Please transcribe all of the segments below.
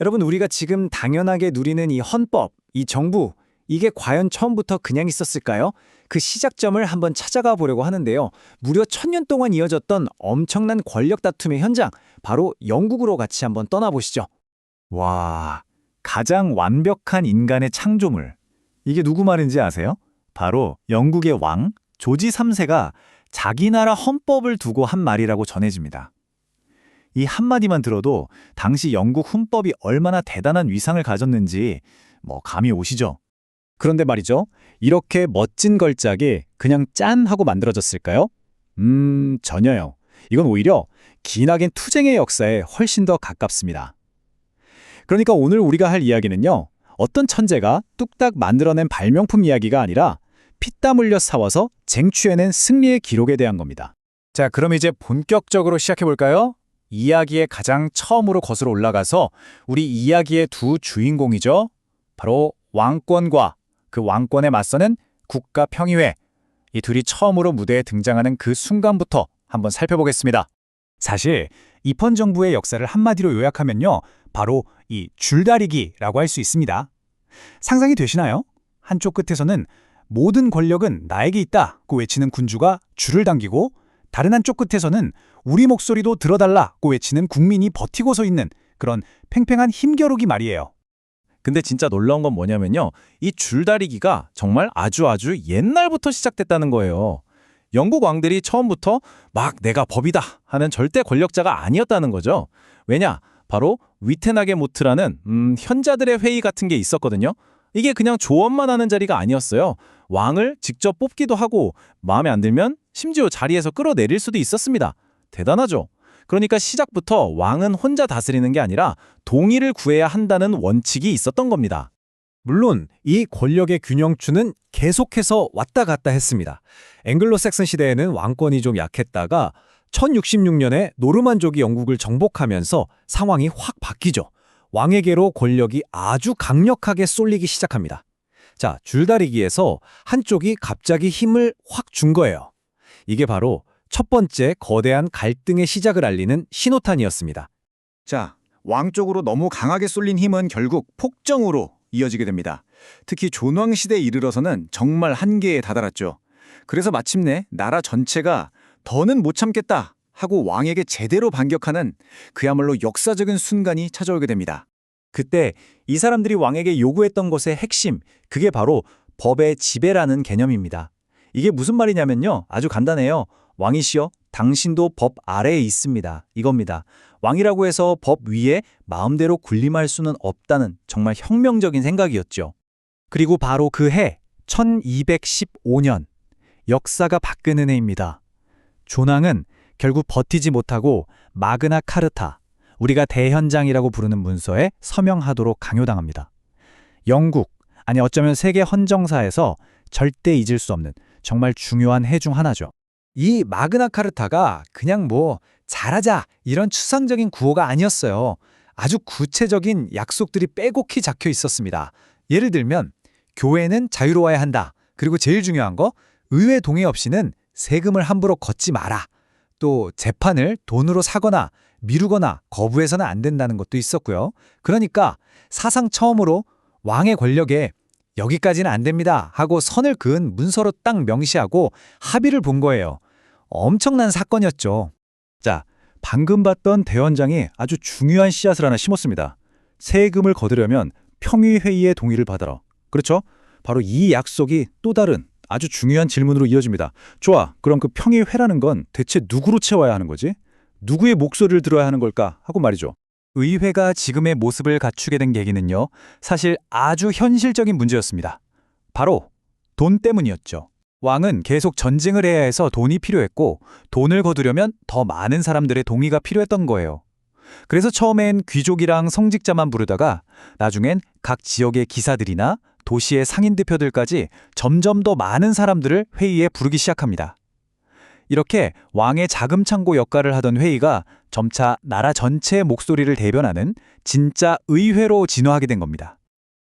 여러분, 우리가 지금 당연하게 누리는 이 헌법, 이 정부, 이게 과연 처음부터 그냥 있었을까요? 그 시작점을 한번 찾아가 보려고 하는데요. 무려 1000년 동안 이어졌던 엄청난 권력 다툼의 현장, 바로 영국으로 같이 한번 떠나보시죠. 와, 가장 완벽한 인간의 창조물. 이게 누구 말인지 아세요? 바로 영국의 왕, 조지 3세가 자기 나라 헌법을 두고 한 말이라고 전해집니다. 이 한마디만 들어도 당시 영국 헌법이 얼마나 대단한 위상을 가졌는지 감이 오시죠? 그런데 말이죠. 이렇게 멋진 걸작이 그냥 짠 하고 만들어졌을까요? 전혀요. 이건 오히려 기나긴 투쟁의 역사에 훨씬 더 가깝습니다. 그러니까 오늘 우리가 할 이야기는요. 어떤 천재가 뚝딱 만들어낸 발명품 이야기가 아니라 피땀 흘려 싸워서 쟁취해낸 승리의 기록에 대한 겁니다. 자, 그럼 이제 본격적으로 시작해볼까요? 이야기의 가장 처음으로 거슬러 올라가서 우리 이야기의 두 주인공이죠. 바로 왕권과 그 왕권에 맞서는 국가평의회. 이 둘이 처음으로 무대에 등장하는 그 순간부터 한번 살펴보겠습니다. 사실 입헌 정부의 역사를 한마디로 요약하면요. 바로 이 줄다리기라고 할 수 있습니다. 상상이 되시나요? 한쪽 끝에서는 모든 권력은 나에게 있다고 외치는 군주가 줄을 당기고 다른 한쪽 끝에서는 우리 목소리도 들어달라고 외치는 국민이 버티고 서 있는 그런 팽팽한 힘겨루기 말이에요. 근데 진짜 놀라운 건 뭐냐면요. 이 줄다리기가 정말 아주 옛날부터 시작됐다는 거예요. 영국 왕들이 처음부터 막 내가 법이다 하는 절대 권력자가 아니었다는 거죠. 왜냐? 바로 위테나게 모트라는 현자들의 회의 같은 게 있었거든요. 이게 그냥 조언만 하는 자리가 아니었어요. 왕을 직접 뽑기도 하고 마음에 안 들면 심지어 자리에서 끌어내릴 수도 있었습니다. 대단하죠? 그러니까 시작부터 왕은 혼자 다스리는 게 아니라 동의를 구해야 한다는 원칙이 있었던 겁니다. 물론 이 권력의 균형추는 계속해서 왔다 갔다 했습니다. 앵글로색슨 시대에는 왕권이 좀 약했다가 1066년에 노르만족이 영국을 정복하면서 상황이 확 바뀌죠. 왕에게로 권력이 아주 강력하게 쏠리기 시작합니다. 자, 줄다리기에서 한쪽이 갑자기 힘을 확 준 거예요. 이게 바로 첫 번째 거대한 갈등의 시작을 알리는 신호탄이었습니다. 자, 왕 쪽으로 너무 강하게 쏠린 힘은 결국 폭정으로 이어지게 됩니다. 특히 존왕 시대에 이르러서는 정말 한계에 다다랐죠. 그래서 마침내 나라 전체가 더는 못 참겠다 하고 왕에게 제대로 반격하는 그야말로 역사적인 순간이 찾아오게 됩니다. 그때 이 사람들이 왕에게 요구했던 것의 핵심, 그게 바로 법의 지배라는 개념입니다. 이게 무슨 말이냐면요. 아주 간단해요. 왕이시여, 당신도 법 아래에 있습니다. 이겁니다. 왕이라고 해서 법 위에 마음대로 군림할 수는 없다는 정말 혁명적인 생각이었죠. 그리고 바로 그 해 1215년 역사가 바뀌는 해입니다. 존왕은 결국 버티지 못하고 마그나 카르타, 우리가 대현장이라고 부르는 문서에 서명하도록 강요당합니다. 영국, 아니 어쩌면 세계 헌정사에서 절대 잊을 수 없는 정말 중요한 해 중 하나죠. 이 마그나 카르타가 그냥 잘하자 이런 추상적인 구호가 아니었어요. 아주 구체적인 약속들이 빼곡히 적혀 있었습니다. 예를 들면 교회는 자유로워야 한다. 그리고 제일 중요한 거 의회 동의 없이는 세금을 함부로 걷지 마라. 또 재판을 돈으로 사거나 미루거나 거부해서는 안 된다는 것도 있었고요. 그러니까 사상 처음으로 왕의 권력에 여기까지는 안 됩니다 하고 선을 그은 문서로 딱 명시하고 합의를 본 거예요. 엄청난 사건이었죠. 자, 방금 봤던 대헌장이 아주 중요한 씨앗을 하나 심었습니다. 세금을 거두려면 평의회의의 동의를 받아라. 그렇죠? 바로 이 약속이 또 다른 아주 중요한 질문으로 이어집니다. 좋아, 그럼 그 평의회라는 건 대체 누구로 채워야 하는 거지? 누구의 목소리를 들어야 하는 걸까? 하고 말이죠. 의회가 지금의 모습을 갖추게 된 계기는요. 사실 아주 현실적인 문제였습니다. 바로 돈 때문이었죠. 왕은 계속 전쟁을 해야 해서 돈이 필요했고 돈을 거두려면 더 많은 사람들의 동의가 필요했던 거예요. 그래서 처음엔 귀족이랑 성직자만 부르다가 나중엔 각 지역의 기사들이나 도시의 상인대표들까지 점점 더 많은 사람들을 회의에 부르기 시작합니다. 이렇게 왕의 자금 창고 역할을 하던 회의가 점차 나라 전체의 목소리를 대변하는 진짜 의회로 진화하게 된 겁니다.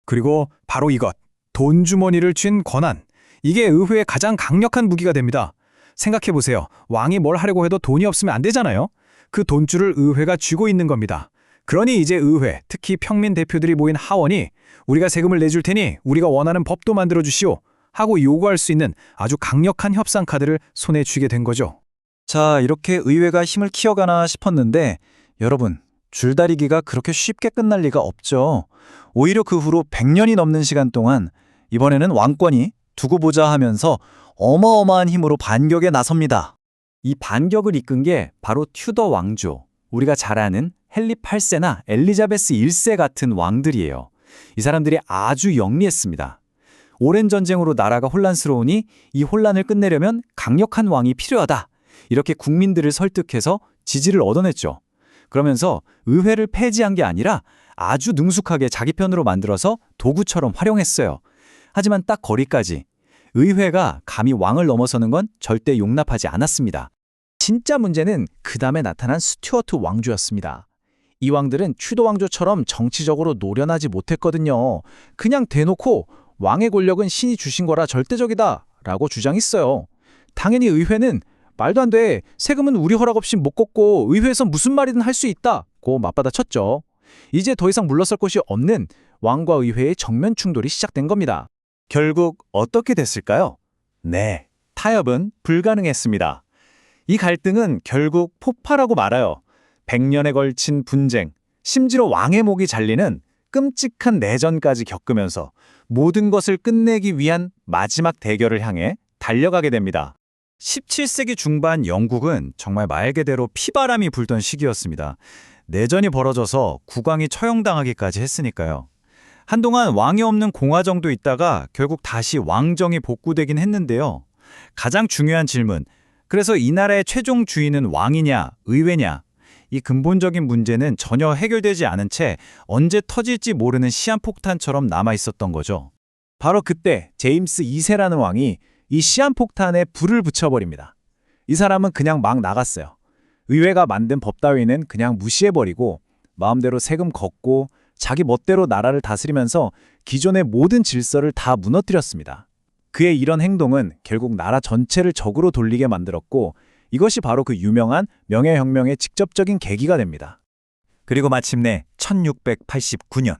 그리고 바로 이것, 돈 주머니를 쥔 권한. 이게 의회의 가장 강력한 무기가 됩니다. 생각해보세요. 왕이 뭘 하려고 해도 돈이 없으면 안 되잖아요. 그 돈줄을 의회가 쥐고 있는 겁니다. 그러니 이제 의회, 특히 평민 대표들이 모인 하원이 우리가 세금을 내줄 테니 우리가 원하는 법도 만들어 주시오 하고 요구할 수 있는 아주 강력한 협상 카드를 손에 쥐게 된 거죠. 자, 이렇게 의회가 힘을 키워가나 싶었는데 여러분, 줄다리기가 그렇게 쉽게 끝날 리가 없죠. 오히려 그 후로 100년이 넘는 시간 동안 이번에는 왕권이 두고 보자 하면서 어마어마한 힘으로 반격에 나섭니다. 이 반격을 이끈 게 바로 튜더 왕조, 우리가 잘 아는 헨리 8세나 엘리자베스 1세 같은 왕들이에요. 이 사람들이 아주 영리했습니다. 오랜 전쟁으로 나라가 혼란스러우니 이 혼란을 끝내려면 강력한 왕이 필요하다. 이렇게 국민들을 설득해서 지지를 얻어냈죠. 그러면서 의회를 폐지한 게 아니라 아주 능숙하게 자기 편으로 만들어서 도구처럼 활용했어요. 하지만 딱 거기까지. 의회가 감히 왕을 넘어서는 건 절대 용납하지 않았습니다. 진짜 문제는 그 다음에 나타난 스튜어트 왕조였습니다. 이 왕들은 튜더 왕조처럼 정치적으로 노련하지 못했거든요. 그냥 대놓고 왕의 권력은 신이 주신 거라 절대적이다 라고 주장했어요. 당연히 의회는 말도 안 돼. 세금은 우리 허락 없이 못 걷고 의회에서 무슨 말이든 할 수 있다고 맞받아쳤죠. 이제 더 이상 물러설 곳이 없는 왕과 의회의 정면 충돌이 시작된 겁니다. 결국 어떻게 됐을까요? 네, 타협은 불가능했습니다. 이 갈등은 결국 폭발하고 말아요. 100년에 걸친 분쟁, 심지어 왕의 목이 잘리는 끔찍한 내전까지 겪으면서 모든 것을 끝내기 위한 마지막 대결을 향해 달려가게 됩니다. 17세기 중반 영국은 정말 말 그대로 피바람이 불던 시기였습니다. 내전이 벌어져서 국왕이 처형당하기까지 했으니까요. 한동안 왕이 없는 공화정도 있다가 결국 다시 왕정이 복구되긴 했는데요. 가장 중요한 질문, 그래서 이 나라의 최종 주인은 왕이냐, 의회냐? 이 근본적인 문제는 전혀 해결되지 않은 채 언제 터질지 모르는 시한폭탄처럼 남아있었던 거죠. 바로 그때 제임스 2세라는 왕이 이 시한폭탄에 불을 붙여버립니다. 이 사람은 그냥 막 나갔어요. 의회가 만든 법 따위는 그냥 무시해버리고 마음대로 세금 걷고 자기 멋대로 나라를 다스리면서 기존의 모든 질서를 다 무너뜨렸습니다. 그의 이런 행동은 결국 나라 전체를 적으로 돌리게 만들었고 이것이 바로 그 유명한 명예혁명의 직접적인 계기가 됩니다. 그리고 마침내 1689년,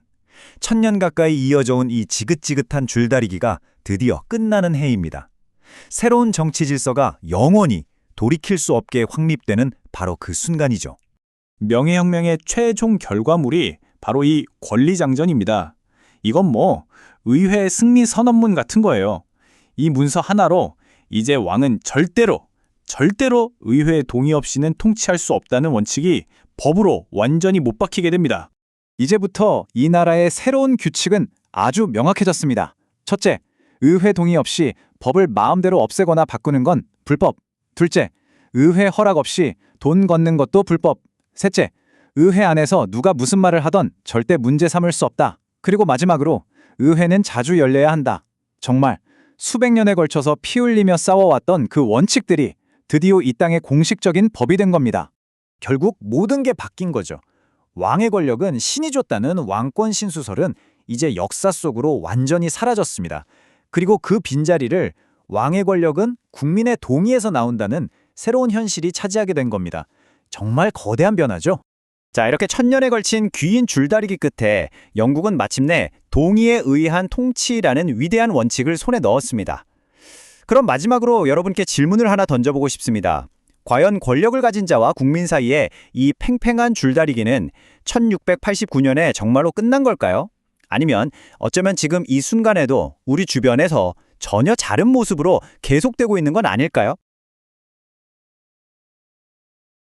1000년 가까이 이어져 온 이 지긋지긋한 줄다리기가 드디어 끝나는 해입니다. 새로운 정치 질서가 영원히 돌이킬 수 없게 확립되는 바로 그 순간이죠. 명예혁명의 최종 결과물이 바로 이 권리장전입니다. 이건 뭐 의회 승리 선언문 같은 거예요. 이 문서 하나로 이제 왕은 절대로 의회의 동의 없이는 통치할 수 없다는 원칙이 법으로 완전히 못 박히게 됩니다. 이제부터 이 나라의 새로운 규칙은 아주 명확해졌습니다. 첫째, 의회 동의 없이 법을 마음대로 없애거나 바꾸는 건 불법. 둘째, 의회 허락 없이 돈 걷는 것도 불법. 셋째, 의회 안에서 누가 무슨 말을 하던 절대 문제 삼을 수 없다. 그리고 마지막으로 의회는 자주 열려야 한다. 정말 수백 년에 걸쳐서 피 흘리며 싸워왔던 그 원칙들이 드디어 이 땅의 공식적인 법이 된 겁니다. 결국 모든 게 바뀐 거죠. 왕의 권력은 신이 줬다는 왕권 신수설은 이제 역사 속으로 완전히 사라졌습니다. 그리고 그 빈자리를 왕의 권력은 국민의 동의에서 나온다는 새로운 현실이 차지하게 된 겁니다. 정말 거대한 변화죠. 자, 이렇게 1000년에 걸친 귀인 줄다리기 끝에 영국은 마침내 동의에 의한 통치라는 위대한 원칙을 손에 넣었습니다. 그럼 마지막으로 여러분께 질문을 하나 던져보고 싶습니다. 과연 권력을 가진 자와 국민 사이에 이 팽팽한 줄다리기는 1689년에 정말로 끝난 걸까요? 아니면 어쩌면 지금 이 순간에도 우리 주변에서 전혀 다른 모습으로 계속되고 있는 건 아닐까요?